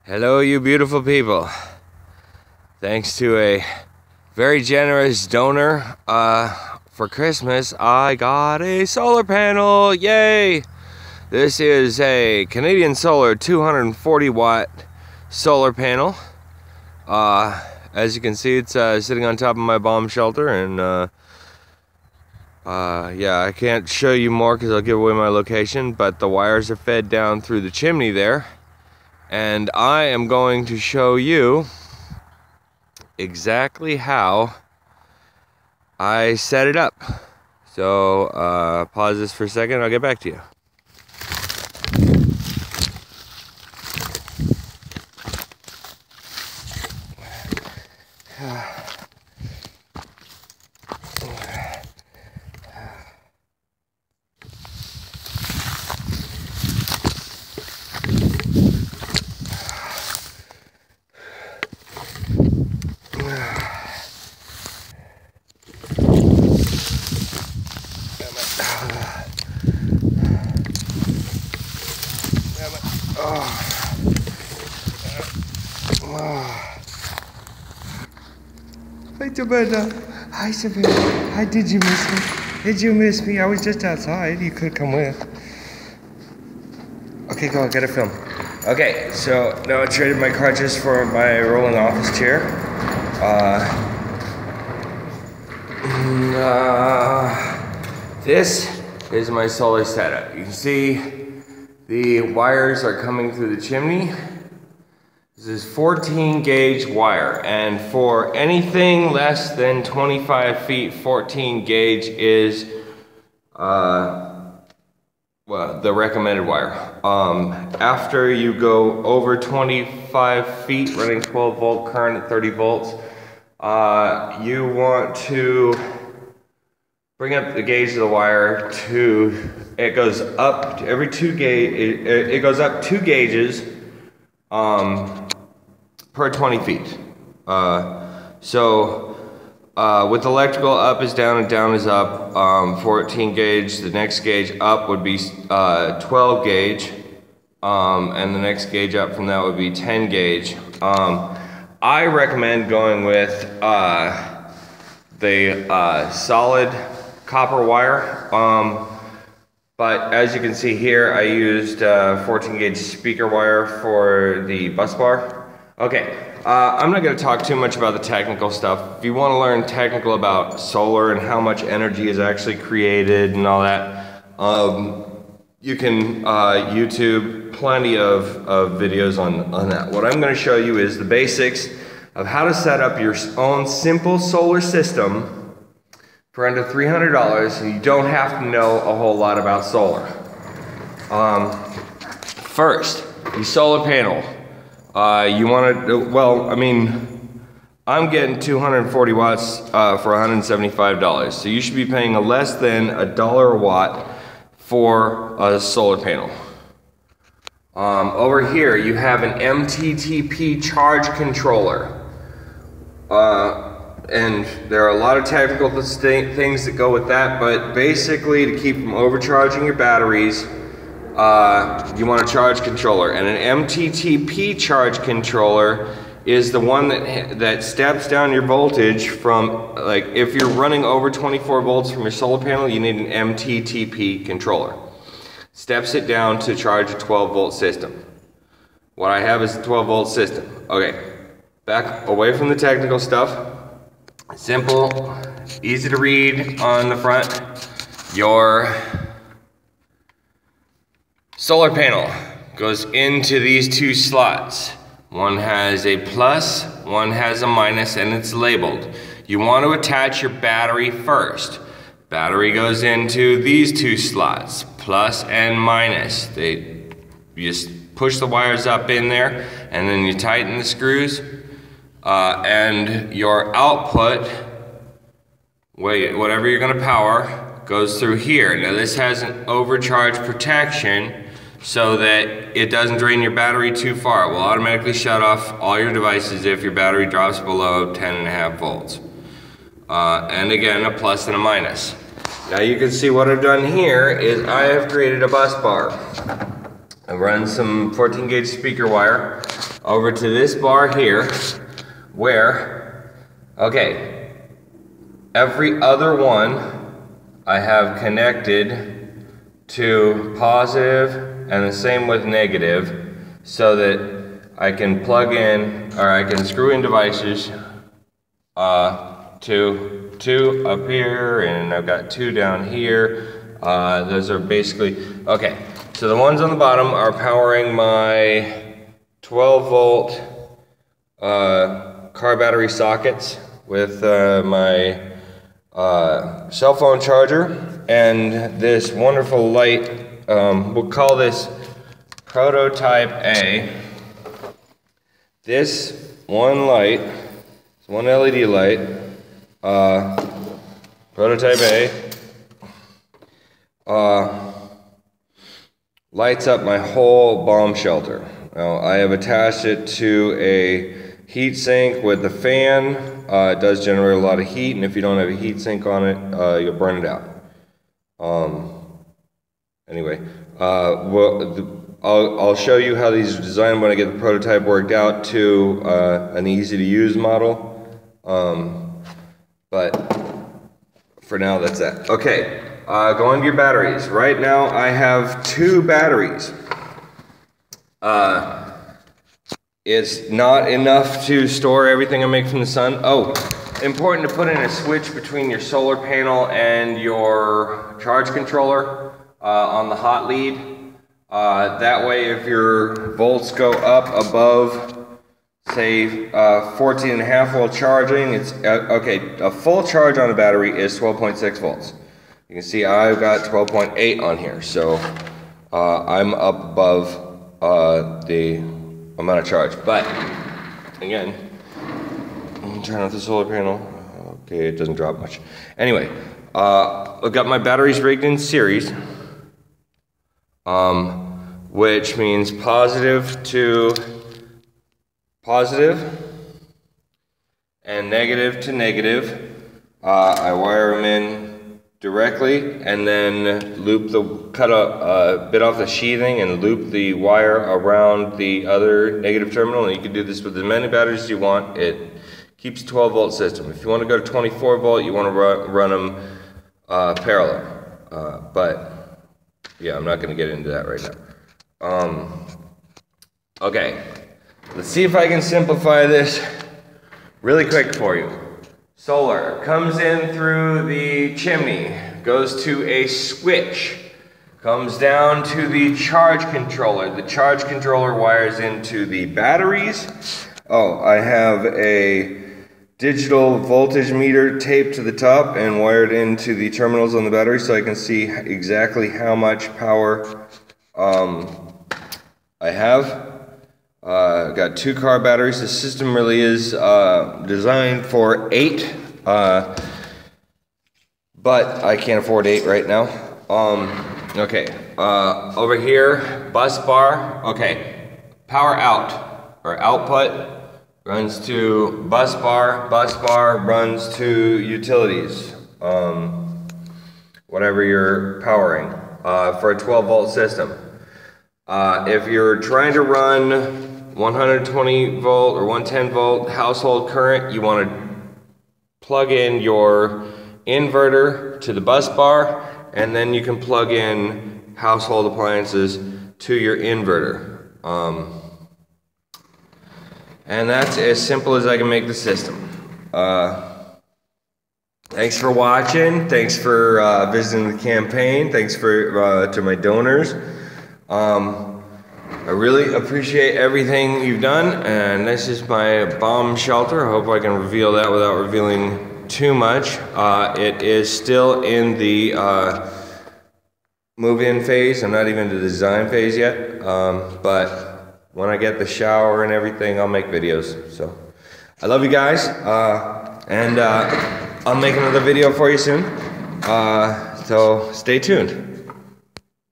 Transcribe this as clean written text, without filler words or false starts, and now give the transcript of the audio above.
Hello, you beautiful people. Thanks to a very generous donor for Christmas, I got a solar panel. Yay! This is a Canadian Solar 240 watt solar panel. As you can see, it's sitting on top of my bomb shelter, and yeah, I can't show you more because I'll give away my location, but the wires are fed down through the chimney there. And I am going to show you exactly how I set it up. So pause this for a second, I'll get back to you. Hi, Savannah. Hi, Savannah. Hi, did you miss me? Did you miss me? I was just outside. You could come with. Okay, go on, get a film. Okay, so now I traded my crutches for my rolling office chair. This is my solar setup. You can see the wires are coming through the chimney. This is 14 gauge wire, and for anything less than 25 feet, 14 gauge is well, the recommended wire. After you go over 25 feet, running 12 volt current at 30 volts, you want to bring up the gauge of the wire to, it goes up every 2 gauge, it goes up 2 gauges per 20 feet. With electrical, up is down and down is up. 14 gauge, the next gauge up would be 12 gauge, and the next gauge up from that would be 10 gauge. I recommend going with the solid copper wire, but as you can see here, I used 14 gauge speaker wire for the bus bar. Okay, I'm not going to talk too much about the technical stuff. If you want to learn technical about solar and how much energy is actually created and all that, you can YouTube plenty of videos on that. What I'm going to show you is the basics of how to set up your own simple solar system for under $300, and you don't have to know a whole lot about solar. First, the solar panel. You want to, well, I mean, I'm getting 240 watts for $175, so you should be paying less than $1 a watt for a solar panel. Over here, you have an Mttp charge controller. And there are a lot of technical things that go with that, but basically to keep from overcharging your batteries, you want a charge controller. And an Mttp charge controller is the one that steps down your voltage from, like, if you're running over 24 volts from your solar panel, you need an Mttp controller. Steps it down to charge a 12 volt system. What I have is a 12 volt system. Okay, back away from the technical stuff. Simple, easy to read on the front. Your solar panel goes into these 2 slots. One has a plus, one has a minus, and it's labeled. You want to attach your battery first. Battery goes into these 2 slots, plus and minus. You just push the wires up in there, and then you tighten the screws. And your output, whatever you're going to power, goes through here. Now this has an overcharge protection so that it doesn't drain your battery too far. It will automatically shut off all your devices if your battery drops below 10.5 volts. And again, a plus and a minus. Now you can see what I've done here is I have created a bus bar. I run some 14 gauge speaker wire over to this bar here, where, okay, every other one I have connected to positive, and the same with negative, so that I can plug in, or I can screw in devices to 2 up here, and I've got 2 down here. Those are basically, okay, so the ones on the bottom are powering my 12 volt car battery sockets with my cell phone charger, and this wonderful light, we'll call this prototype A. This one light, it's one LED light, prototype A, lights up my whole bomb shelter. Now, I have attached it to a heat sink with the fan. It does generate a lot of heat, and if you don't have a heat sink on it, you'll burn it out. Anyway, I'll show you how these are designed when I get the prototype worked out to an easy to use model. But for now, that's that. Okay, go into your batteries. Right now, I have 2 batteries. It's not enough to store everything I make from the sun. Oh, important to put in a switch between your solar panel and your charge controller on the hot lead. That way, if your volts go up above, say, 14.5 volt charging, it's, okay, a full charge on a battery is 12.6 volts. You can see I've got 12.8 on here, so I'm up above the amount of charge. But, again, I'm turning off the solar panel. Okay, it doesn't drop much. Anyway, I've got my batteries rigged in series, which means positive to positive and negative to negative. I wire them in directly and then cut a bit off the sheathing and loop the wire around the other negative terminal. And you can do this with as many batteries as you want. It keeps a 12 volt system. If you want to go to 24 volt, you want to run them parallel. But yeah, I'm not going to get into that right now. Okay, let's see if I can simplify this really quick for you. Solar comes in through the chimney, goes to a switch, comes down to the charge controller. The charge controller wires into the batteries. Oh, I have a digital voltage meter taped to the top and wired into the terminals on the battery so I can see exactly how much power I have. I've got 2 car batteries. The system really is designed for 8, but I can't afford 8 right now. Okay, over here, bus bar. Okay, power out or output runs to bus bar runs to utilities, whatever you're powering, for a 12 volt system. If you're trying to run 120 volt or 110 volt household current, you want to plug in your inverter to the bus bar, and then you can plug in household appliances to your inverter. And that's as simple as I can make the system. Thanks for watching. Thanks for visiting the campaign. Thanks for to my donors. I really appreciate everything you've done, and this is my bomb shelter. I hope I can reveal that without revealing too much. It is still in the move-in phase. I'm not even in the design phase yet, but when I get the shower and everything, I'll make videos. So I love you guys, and I'll make another video for you soon, so stay tuned.